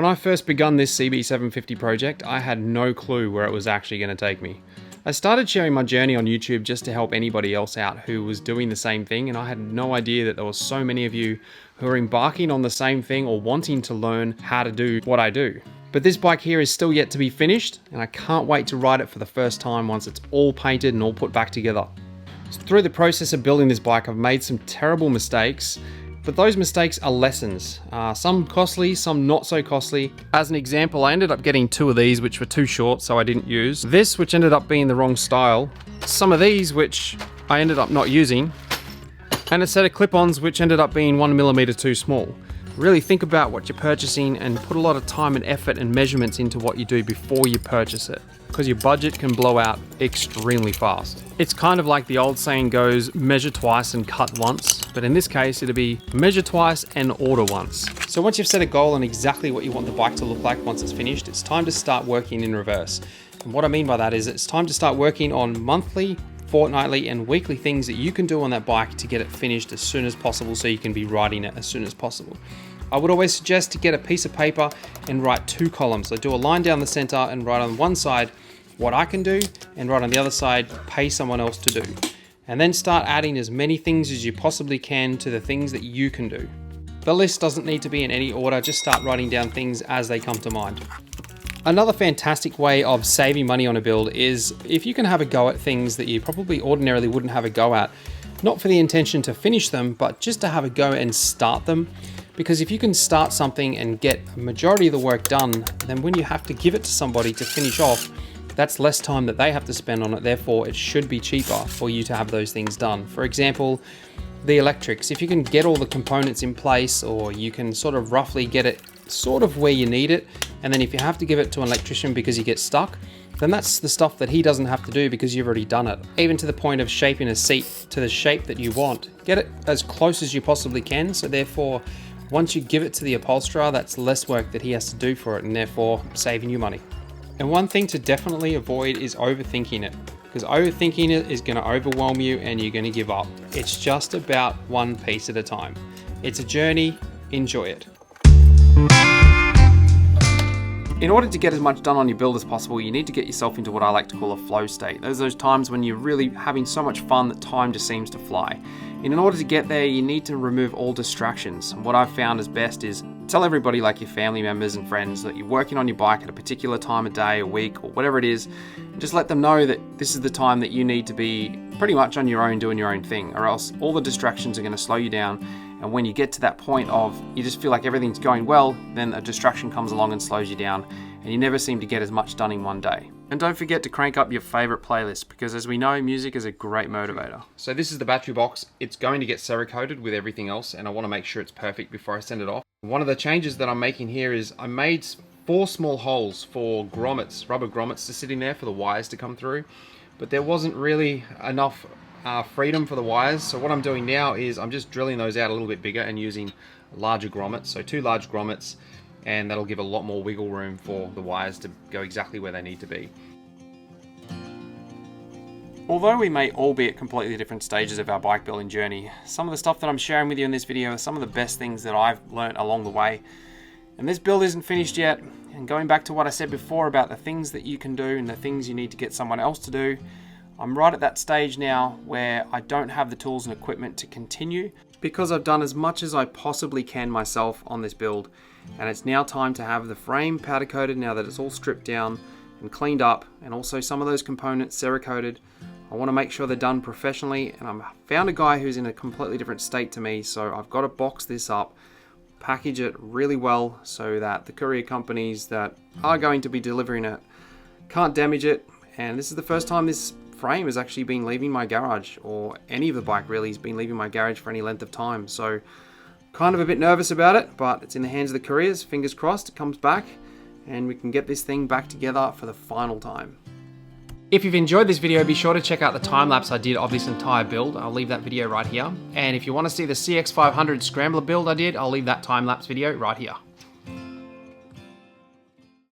When I first begun this CB750 project, I had no clue where it was actually going to take me. I started sharing my journey on YouTube just to help anybody else out who was doing the same thing, and I had no idea that there were so many of you who are embarking on the same thing or wanting to learn how to do what I do. But this bike here is still yet to be finished, and I can't wait to ride it for the first time once it's all painted and all put back together. So through the process of building this bike, I've made some terrible mistakes, but those mistakes are lessons. Some costly, some not so costly. As an example, I ended up getting two of these which were too short, so I didn't use. This, which ended up being the wrong style. Some of these, which I ended up not using. And a set of clip-ons which ended up being 1mm too small. Really think about what you're purchasing and put a lot of time and effort and measurements into what you do before you purchase it, because your budget can blow out extremely fast. It's kind of like the old saying goes, measure twice and cut once, but in this case it'll be measure twice and order once. So once you've set a goal on exactly what you want the bike to look like once it's finished, it's time to start working in reverse. And what I mean by that is it's time to start working on monthly, fortnightly and weekly things that you can do on that bike to get it finished as soon as possible so you can be riding it as soon as possible. I would always suggest to get a piece of paper and write two columns. So do a line down the center and write on one side what I can do and write on the other side pay someone else to do. And then start adding as many things as you possibly can to the things that you can do. The list doesn't need to be in any order, just start writing down things as they come to mind. Another fantastic way of saving money on a build is if you can have a go at things that you probably ordinarily wouldn't have a go at, not for the intention to finish them, but just to have a go and start them. Because if you can start something and get a majority of the work done, then when you have to give it to somebody to finish off, that's less time that they have to spend on it. Therefore, it should be cheaper for you to have those things done. For example, the electrics. If you can get all the components in place, or you can sort of roughly get it sort of where you need it, and then if you have to give it to an electrician because you get stuck, then that's the stuff that he doesn't have to do because you've already done it. Even to the point of shaping a seat to the shape that you want. Get it as close as you possibly can, so therefore, once you give it to the upholsterer, that's less work that he has to do for it, and therefore saving you money. And one thing to definitely avoid is overthinking it, because overthinking it is going to overwhelm you and you're going to give up. It's just about one piece at a time. It's a journey, enjoy it. In order to get as much done on your build as possible, you need to get yourself into what I like to call a flow state. Those are those times when you're really having so much fun that time just seems to fly. And in order to get there, you need to remove all distractions. And what I've found is best is tell everybody, like your family members and friends, that you're working on your bike at a particular time of day, a week, or whatever it is. And just let them know that this is the time that you need to be pretty much on your own, doing your own thing, or else all the distractions are going to slow you down. And when you get to that point of you just feel like everything's going well, then a distraction comes along and slows you down, and you never seem to get as much done in one day. And don't forget to crank up your favorite playlist, because as we know, music is a great motivator. So this is the battery box. It's going to get Cerakoted with everything else, and I want to make sure it's perfect before I send it off. One of the changes that I'm making here is I made 4 small holes for grommets, rubber grommets to sit in there for the wires to come through, but there wasn't really enough freedom for the wires. So what I'm doing now is I'm just drilling those out a little bit bigger and using larger grommets, so 2 large grommets, and that'll give a lot more wiggle room for the wires to go exactly where they need to be. Although we may all be at completely different stages of our bike building journey, some of the stuff that I'm sharing with you in this video are some of the best things that I've learned along the way. And this build isn't finished yet, and going back to what I said before about the things that you can do and the things you need to get someone else to do, I'm right at that stage now where I don't have the tools and equipment to continue, because I've done as much as I possibly can myself on this build, and it's now time to have the frame powder coated now that it's all stripped down and cleaned up, and also some of those components Cerakoted. I want to make sure they're done professionally, and I found a guy who's in a completely different state to me, so I've got to box this up, package it really well so that the courier companies that are going to be delivering it can't damage it. And this is the first time this frame has actually been leaving my garage, or any of the bike really has been leaving my garage for any length of time. So kind of a bit nervous about it, but it's in the hands of the couriers. Fingers crossed it comes back and we can get this thing back together for the final time. If you've enjoyed this video, be sure to check out the time lapse I did of this entire build. I'll leave that video right here. And if you want to see the CX500 Scrambler build I did, I'll leave that time lapse video right here.